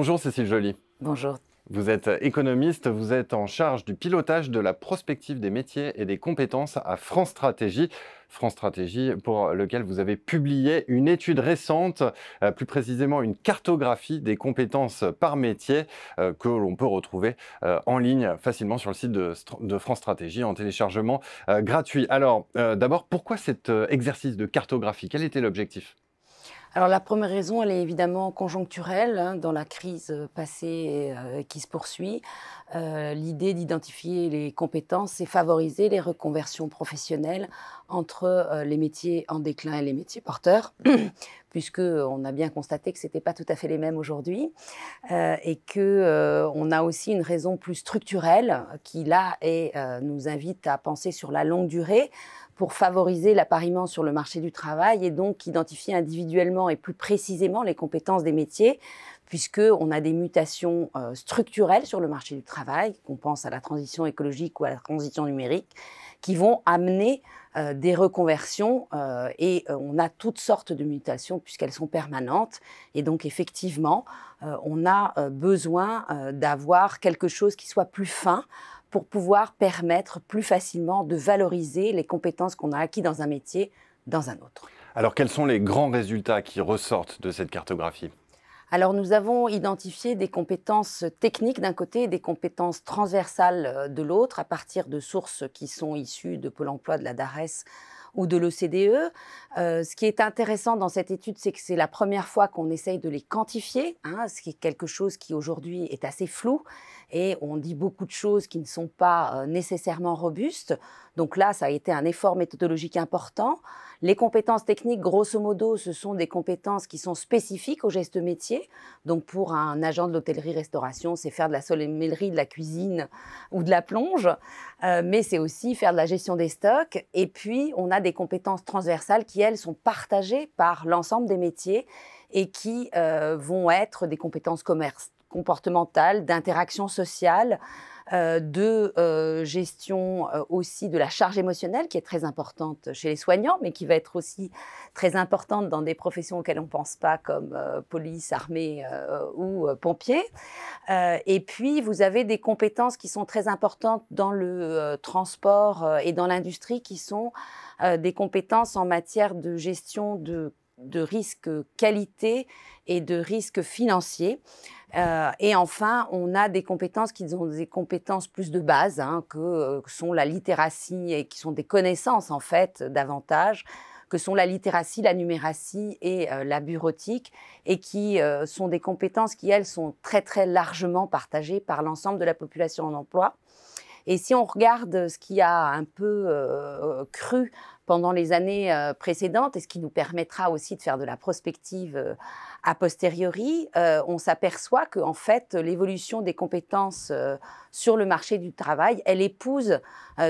Bonjour Cécile Joly. Bonjour. Vous êtes économiste, vous êtes en charge du pilotage de la prospective des métiers et des compétences à France Stratégie. France Stratégie pour lequel vous avez publié une étude récente, plus précisément une cartographie des compétences par métier que l'on peut retrouver en ligne facilement sur le site de France Stratégie en téléchargement gratuit. Alors d'abord, pourquoi cet exercice de cartographie? Quel était l'objectif? Alors la première raison, elle est évidemment conjoncturelle, hein, dans la crise passée qui se poursuit. L'idée d'identifier les compétences et favoriser les reconversions professionnelles entre les métiers en déclin et les métiers porteurs, puisqu'on a bien constaté que ce n'était pas tout à fait les mêmes aujourd'hui, et qu'on a aussi une raison plus structurelle qui, là, nous invite à penser sur la longue durée, pour favoriser l'appariement sur le marché du travail et donc identifier individuellement et plus précisément les compétences des métiers, puisqu'on a des mutations structurelles sur le marché du travail, qu'on pense à la transition écologique ou à la transition numérique, qui vont amener des reconversions et on a toutes sortes de mutations puisqu'elles sont permanentes. Et donc effectivement, on a besoin d'avoir quelque chose qui soit plus fin, pour pouvoir permettre plus facilement de valoriser les compétences qu'on a acquises dans un métier dans un autre. Alors quels sont les grands résultats qui ressortent de cette cartographie? Alors nous avons identifié des compétences techniques d'un côté et des compétences transversales de l'autre à partir de sources qui sont issues de Pôle emploi, de la DARES ou de l'OCDE. Ce qui est intéressant dans cette étude, c'est que c'est la première fois qu'on essaye de les quantifier, hein, ce qui est quelque chose qui aujourd'hui est assez flou et on dit beaucoup de choses qui ne sont pas nécessairement robustes. Donc là, ça a été un effort méthodologique important. Les compétences techniques, grosso modo, ce sont des compétences qui sont spécifiques au geste métier. Donc pour un agent de l'hôtellerie-restauration, c'est faire de la sommellerie, de la cuisine ou de la plonge, mais c'est aussi faire de la gestion des stocks. Et puis, on a des compétences transversales qui, elles, sont partagées par l'ensemble des métiers et qui vont être des compétences comportementales, d'interaction sociale, de gestion aussi de la charge émotionnelle qui est très importante chez les soignants, mais qui va être aussi très importante dans des professions auxquelles on ne pense pas comme police, armée ou pompiers. Et puis, vous avez des compétences qui sont très importantes dans le transport et dans l'industrie qui sont des compétences en matière de gestion de risques qualité et de risques financiers. Et enfin, on a des compétences qui sont des compétences plus de base, hein, que sont la littératie et qui sont des connaissances en fait davantage, que sont la littératie, la numératie et la bureautique, et qui sont des compétences qui, elles, sont très très largement partagées par l'ensemble de la population en emploi. Et si on regarde ce qui a un peu cru pendant les années précédentes et ce qui nous permettra aussi de faire de la prospective a posteriori, on s'aperçoit qu'en fait, l'évolution des compétences sur le marché du travail, elle épouse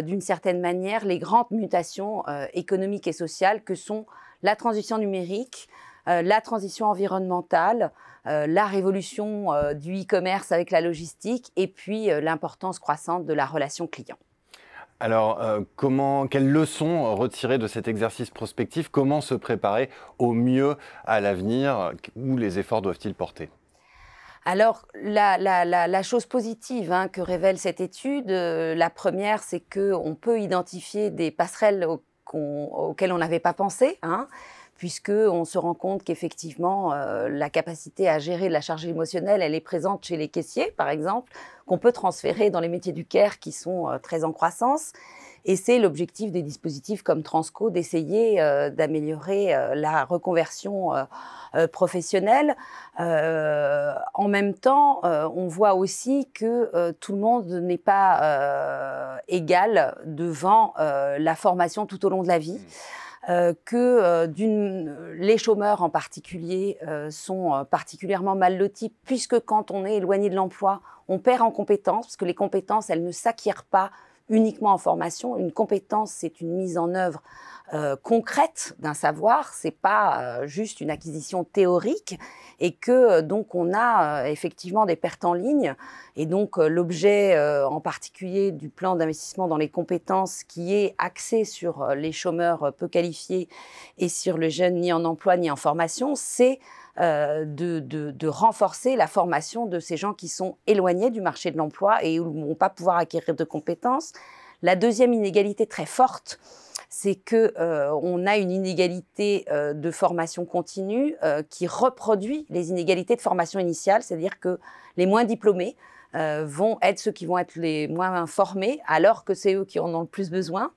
d'une certaine manière les grandes mutations économiques et sociales que sont la transition numérique, la transition environnementale, la révolution du e-commerce avec la logistique et puis l'importance croissante de la relation client. Alors, quelles leçons retirer de cet exercice prospectif? Comment se préparer au mieux à l'avenir? Où les efforts doivent-ils porter? Alors, la chose positive hein, que révèle cette étude, la première, c'est qu'on peut identifier des passerelles auxquelles on n'avait pas pensé, hein, puisqu'on se rend compte qu'effectivement, la capacité à gérer la charge émotionnelle, elle est présente chez les caissiers, par exemple, qu'on peut transférer dans les métiers du care qui sont très en croissance. Et c'est l'objectif des dispositifs comme Transco d'essayer d'améliorer la reconversion professionnelle. En même temps, on voit aussi que tout le monde n'est pas égal devant la formation tout au long de la vie. Les chômeurs en particulier sont particulièrement mal lotis puisque quand on est éloigné de l'emploi, on perd en compétences parce que les compétences, elles ne s'acquièrent pas uniquement en formation. Une compétence, c'est une mise en œuvre concrète d'un savoir, c'est pas juste une acquisition théorique et que donc on a effectivement des pertes en ligne et donc l'objet en particulier du plan d'investissement dans les compétences qui est axé sur les chômeurs peu qualifiés et sur le jeune ni en emploi ni en formation, c'est de renforcer la formation de ces gens qui sont éloignés du marché de l'emploi et où ils ne vont pas pouvoir acquérir de compétences. La deuxième inégalité très forte, c'est qu'on a une inégalité de formation continue qui reproduit les inégalités de formation initiale, c'est-à-dire que les moins diplômés vont être ceux qui vont être les moins formés, alors que c'est eux qui en ont le plus besoin.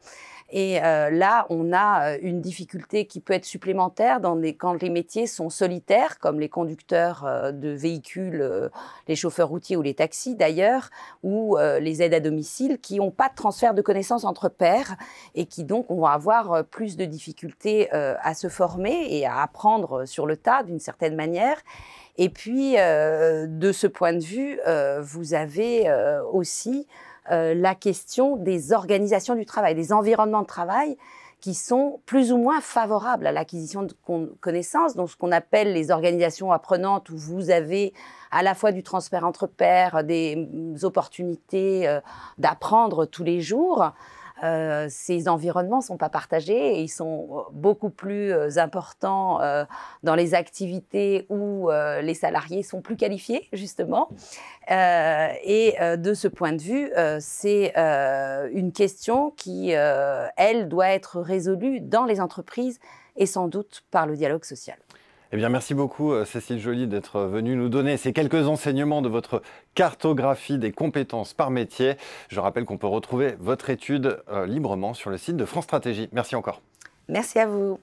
Et là, on a une difficulté qui peut être supplémentaire quand les métiers sont solitaires, comme les conducteurs de véhicules, les chauffeurs routiers ou les taxis d'ailleurs, ou les aides à domicile, qui n'ont pas de transfert de connaissances entre pairs et qui donc vont avoir plus de difficultés à se former et à apprendre sur le tas d'une certaine manière. Et puis, de ce point de vue, vous avez aussi la question des organisations du travail, des environnements de travail qui sont plus ou moins favorables à l'acquisition de connaissances, donc ce qu'on appelle les organisations apprenantes, où vous avez à la fois du transfert entre pairs, des opportunités d'apprendre tous les jours. Ces environnements ne sont pas partagés et ils sont beaucoup plus importants dans les activités où les salariés sont plus qualifiés, justement. De ce point de vue, c'est une question qui, elle, doit être résolue dans les entreprises et sans doute par le dialogue social. Eh bien, merci beaucoup, Cécile Joly, d'être venue nous donner ces quelques enseignements de votre cartographie des compétences par métier. Je rappelle qu'on peut retrouver votre étude librement sur le site de France Stratégie. Merci encore. Merci à vous.